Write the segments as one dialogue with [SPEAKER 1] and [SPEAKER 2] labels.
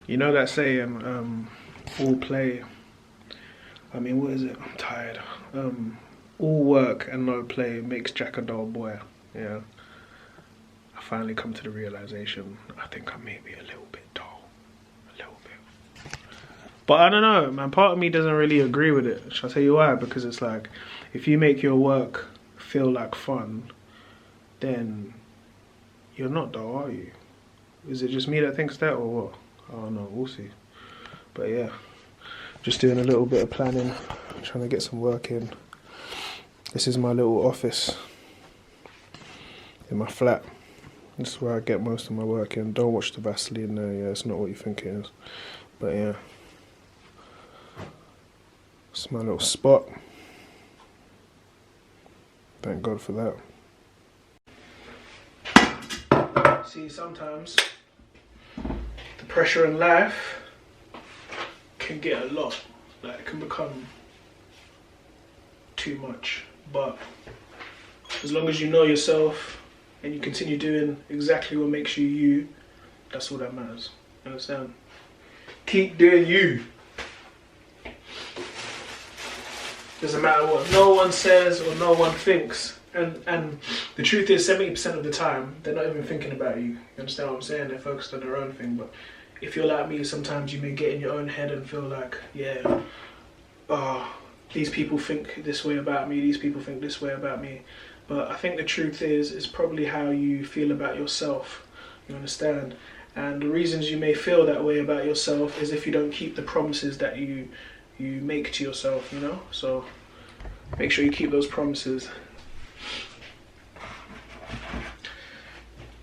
[SPEAKER 1] You know that saying, all play. I mean, what is it? I'm tired. All work and no play makes Jack a dull boy. Yeah. I finally come to the realization. I think I may be a little bit dull, a little bit. But I don't know, man. Part of me doesn't really agree with it. Shall I tell you why? Because it's like, if you make your work feel like fun, then you're not dull, are you? Is it just me that thinks that, or what? I don't know. We'll see. But yeah. Just doing a little bit of planning, trying to get some work in. This is my little office in my flat. This is where I get most of my work in. Don't watch the Vaseline there, yeah, it's not what you think it is. But yeah, it's my little spot. Thank God for that. See, sometimes the pressure in life can get a lot. Like, it can become too much. But as long as you know yourself and you continue doing exactly what makes you you, that's all that matters. You understand? Keep doing you. Doesn't matter what no one says or no one thinks. And the truth is, 70% of the time, they're not even thinking about you. You understand what I'm saying? They're focused on their own thing. But if you're like me, sometimes you may get in your own head and feel like, yeah, these people think this way about me, these people think this way about me. But I think the truth is, it's probably how you feel about yourself. You understand? And the reasons you may feel that way about yourself is if you don't keep the promises that you make to yourself, you know? So make sure you keep those promises.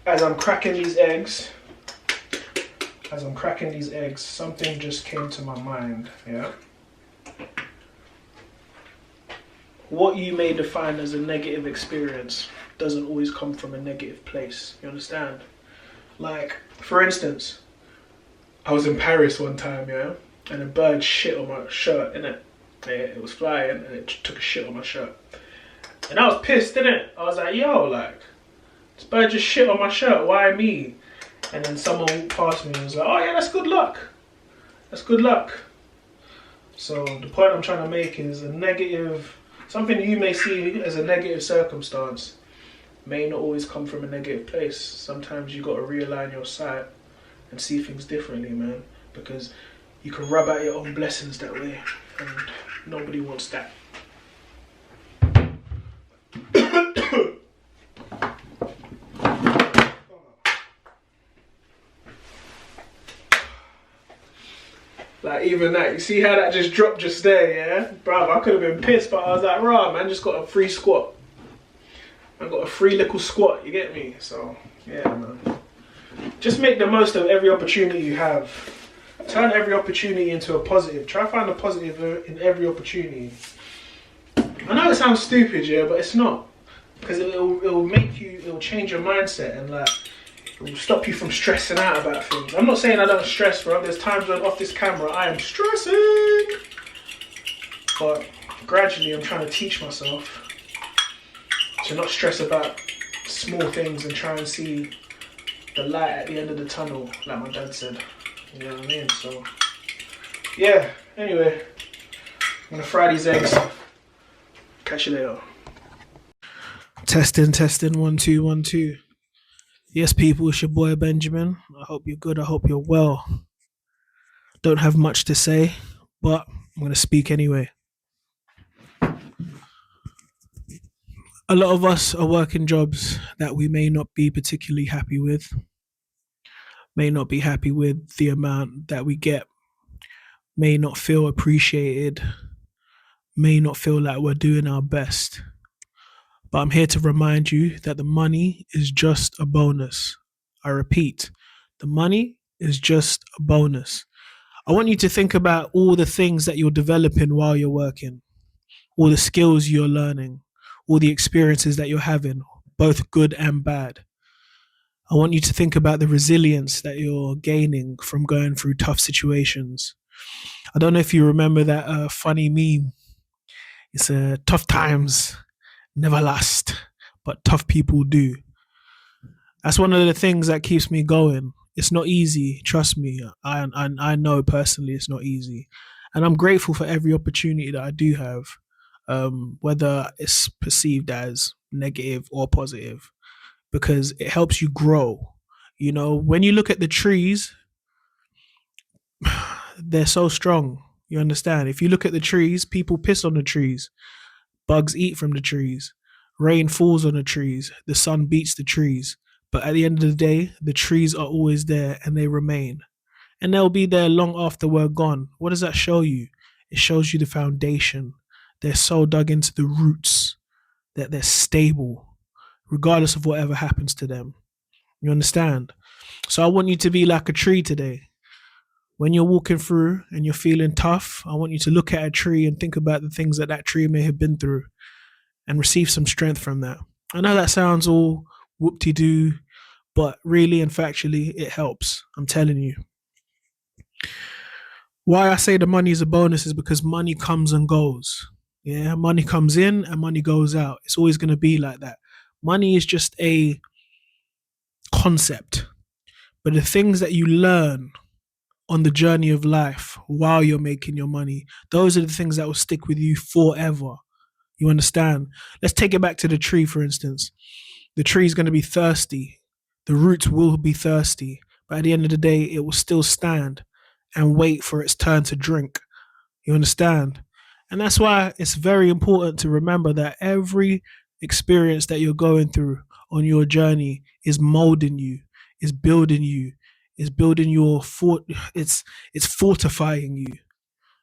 [SPEAKER 1] As I'm cracking these eggs, something just came to my mind, yeah? What you may define as a negative experience doesn't always come from a negative place, you understand? Like, for instance, I was in Paris one time, yeah? And a bird shit on my shirt, innit? Yeah, it was flying and it took a shit on my shirt. And I was pissed, innit? I was like, yo, like, this bird just shit on my shirt, why me? And then someone walked past me and was like, oh yeah, that's good luck. That's good luck. So the point I'm trying to make is something you may see as a negative circumstance may not always come from a negative place. Sometimes you got to realign your sight and see things differently, man. Because you can rub out your own blessings that way, and nobody wants that. Like, even that, you see how that just dropped just there, yeah? Bruv, I could have been pissed, but I was like, rah, man, just got a free squat. I got a free little squat, you get me? So, yeah, man. Just make the most of every opportunity you have. Turn every opportunity into a positive. Try to find a positive in every opportunity. I know it sounds stupid, yeah, but it's not. Because it'll change your mindset and like, it will stop you from stressing out about things. I'm not saying I don't stress, bro. There's times when off this camera I am stressing. But gradually I'm trying to teach myself to not stress about small things and try and see the light at the end of the tunnel, like my dad said. You know what I mean? So, yeah. Anyway, I'm gonna fry these eggs. Catch you later. Testing, 1 2 1 2. Yes, people, it's your boy Benjamin. I hope you're good. I hope you're well. Don't have much to say, but I'm gonna speak anyway. A lot of us are working jobs that we may not be particularly happy with, may not be happy with the amount that we get, may not feel appreciated, may not feel like we're doing our best. But I'm here to remind you that the money is just a bonus. I repeat, the money is just a bonus. I want you to think about all the things that you're developing while you're working, all the skills you're learning, all the experiences that you're having, both good and bad. I want you to think about the resilience that you're gaining from going through tough situations. I don't know if you remember that funny meme. It's tough times never last, but tough people do. That's one of the things that keeps me going. It's not easy. Trust me. I know personally it's not easy. And I'm grateful for every opportunity that I do have, whether it's perceived as negative or positive, because it helps you grow. You know, when you look at the trees, they're so strong. You understand? If you look at the trees, people piss on the trees, bugs eat from the trees, rain falls on the trees, the sun beats the trees. But at the end of the day, the trees are always there and they remain. And they'll be there long after we're gone. What does that show you? It shows you the foundation. They're so dug into the roots that they're stable, regardless of whatever happens to them. You understand? So I want you to be like a tree today. When you're walking through and you're feeling tough, I want you to look at a tree and think about the things that that tree may have been through and receive some strength from that. I know that sounds all whoop-de-doo, but really and factually, it helps. I'm telling you. Why I say the money is a bonus is because money comes and goes. Yeah, money comes in and money goes out. It's always going to be like that. Money is just a concept, but the things that you learn on the journey of life while you're making your money, those are the things that will stick with you forever. You understand? Let's take it back to the tree, for instance. The tree is going to be thirsty. The roots will be thirsty, but at the end of the day, it will still stand and wait for its turn to drink. You understand? And that's why it's very important to remember that every experience that you're going through on your journey is molding you, is building you, is building your it's fortifying you.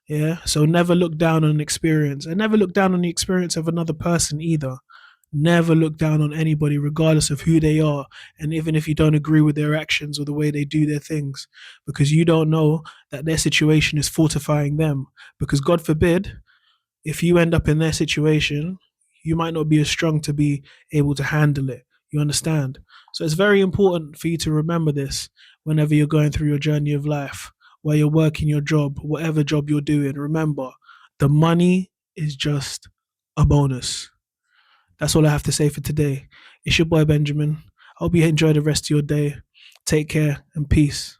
[SPEAKER 1] Yeah. So never look down on an experience, and never look down on the experience of another person either. Never look down on anybody, regardless of who they are, and even if you don't agree with their actions or the way they do their things, because you don't know that their situation is fortifying them. Because God forbid, if you end up in their situation, you might not be as strong to be able to handle it. You understand? So it's very important for you to remember this whenever you're going through your journey of life, where you're working your job, whatever job you're doing. Remember, the money is just a bonus. That's all I have to say for today. It's your boy Benjamin. I hope you enjoy the rest of your day. Take care and peace.